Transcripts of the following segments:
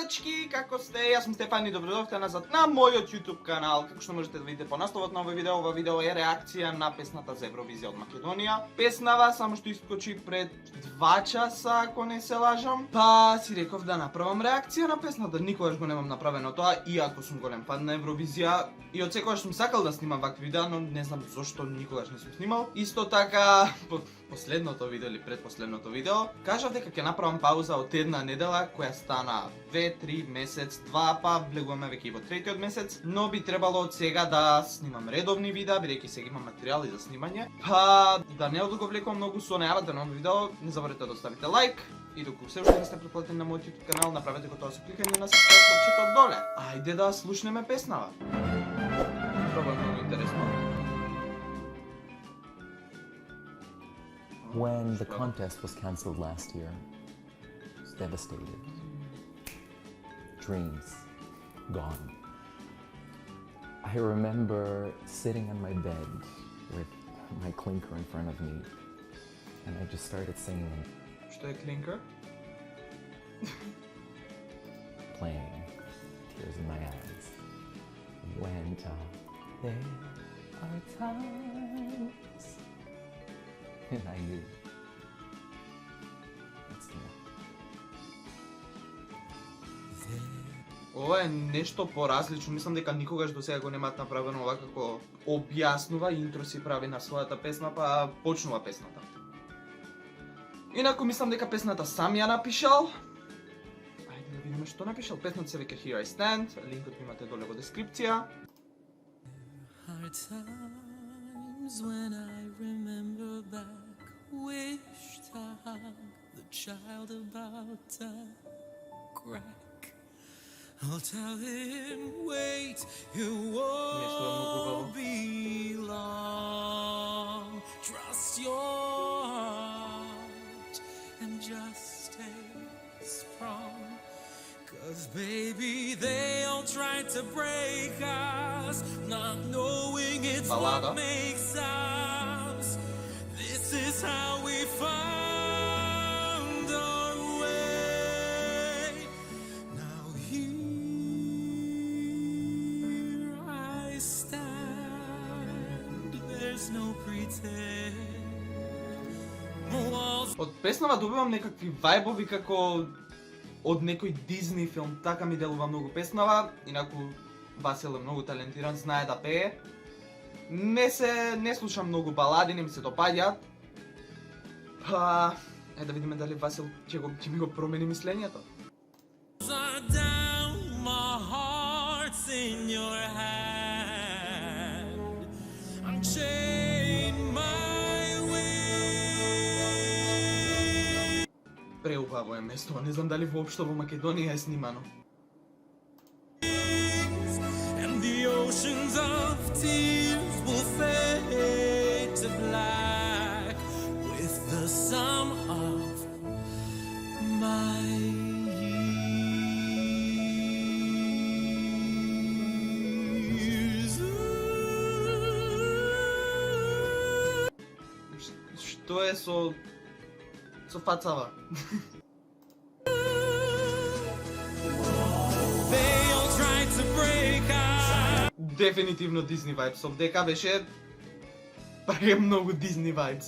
дечки, како сте? Јас сум Стефан и добродојавте назад на мојот YouTube канал. Како што можете да видите по насловот на овој видео е реакција на песната за Евровизија од Македонија. Песнава само што искочи пред 2 часа, ако не се лажам. Па си реков да направам реакција на песната. Никогаш го немам направено тоа, иако сум голем фан на Евровизија. И од секогаш сум сакал да снимам вакви видеа, но не знам зошто никогаш не сум снимал. Исто така, последното видео или предпоследното видео, кажав дека ќе направам пауза од една недела, која стана 2-3 месец, 2, па влегуваме веќе и во третиот месец, но би требало од сега да снимам редовни видеа, бидејќи сега имам материјали за снимање. Па да не одговлекувам многу со најавата на овој видео, не заборавете да оставите лайк и доколку се уште не сте претплатени на мојот YouTube канал, направете го тоа со кликање на subscribe копчето доле. Ајде да слушнеме песнава. Пробам многу интересно. When the contest was cancelled last year, I was devastated. Dreams gone. I remember sitting on my bed with my clinker in front of me, and I just started singing. Што е клинкер? Playing, tears in my eyes. Went on. There are times. And I knew. That's the one. Ова е нешто поразлично, мислам дека никогаш до сега го немаат направено ова како објаснува интро си прави на својата песна, па почнува песната. Инаку мислам дека песната сам ја напишал. Ајде да видиме што напишал. Песната се веќе Here I Stand, линкот имате доле во дескрипција. Times when I remember back, wished I had the child about to crack. I'll tell him, wait, it won't be long. Trust your heart and just stay strong. 'Cause baby, they all tried to break us, not knowing it's Balada. what makes us. This is how we found our way. Now here I stand. There's no pretend. Walls. Од песнава добивам некакви вајбови како од некој Дизни филм, така ми делува многу песнава, инаку Васил е многу талентиран, знае да пее. Не слушам многу балади, не ми се допаѓаат. Па, да видиме дали Васил ќе ми го промени мислењето. Are down, my heart's in your hand. Unchain my way. Преубаво е место, не знам дали воопшто во Македонија е снимано. And the oceans of tears will fade to black with the sum of my years. Што е со фацава? They all tried to break us. Дефинитивно Дизни вајбс, овдека беше премногу Дизни вајбс.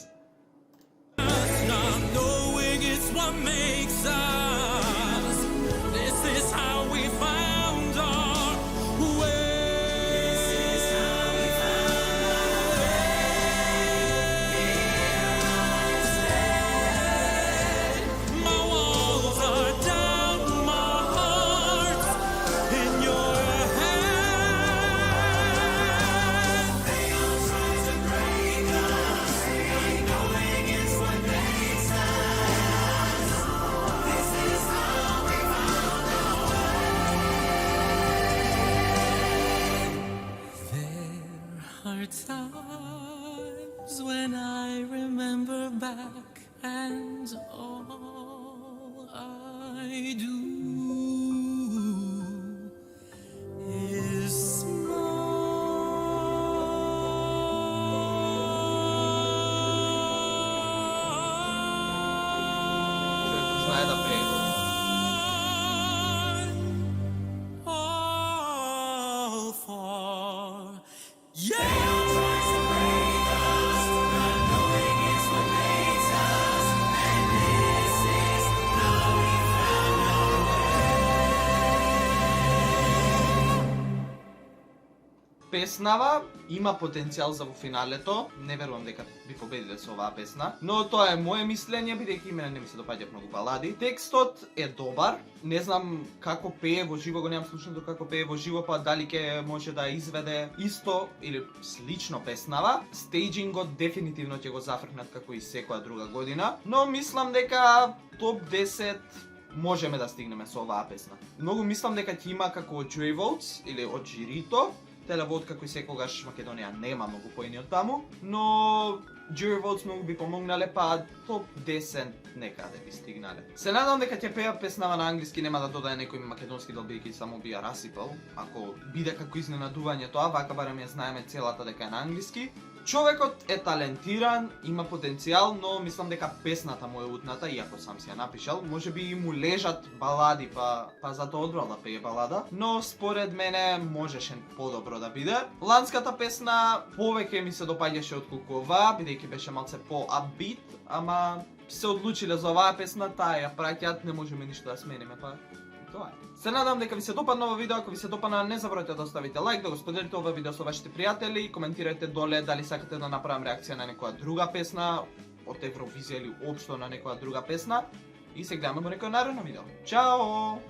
Not knowing it's what makes us. This is how we found our way. This is how we found our way. My walls are down, my heart's in your hand. They all try to break us, not knowing it's what makes us. This is how we found our way. There are times when I remember back, and all I do is Знае да пее. smile. Песнава има потенцијал за во финалето, не верувам дека би победиле со оваа песна, но тоа е мое мислење, бидејќи мене не ми се допаѓаат многу балади. Текстот е добар, не знам како пее во живо, го немам слушнато како пее во живо, па дали ќе може да изведе исто или слично песнава. Стејџингот дефинитивно ќе го зафркнат како и секоја друга година, но мислам дека топ 10 можеме да стигнеме со оваа песна. Многу мислам дека ќе има како од jury votes или од жирито. Телевод како и секогаш Македонија нема многу поени од таму, но jury votes многу би помогнале, па топ 10 некаде би стигнале. Се надам дека ќе пеа песнава на англиски, нема да додае некој македонски дел бидејќи само би ја расипал. Ако биде како изненадување тоа, вака барем ја знаеме целата дека е на англиски. Човекот е талентиран, има потенцијал, но мислам дека песната му е утната, иако сам си ја напишал. Може би и му лежат балади, па затоа одбрал да пее балада, но според мене можеше подобро да биде. Ланската песна повеќе ми се допаѓаше отколку оваа, бидејќи беше малце по-upbeat, ама се одлучиле за оваа песна, таа ја праќаат, не можеме ништо да смениме, па тоа е. Се надам дека ви се допадна ова видео, ако ви се допадна не заборавајте да оставите лайк, да го споделите ова видео со вашите пријатели, коментирајте доле дали сакате да направам реакција на некоја друга песна од Евровизија или општо на некоја друга песна и се гледаме во некој наредно видео. Чао!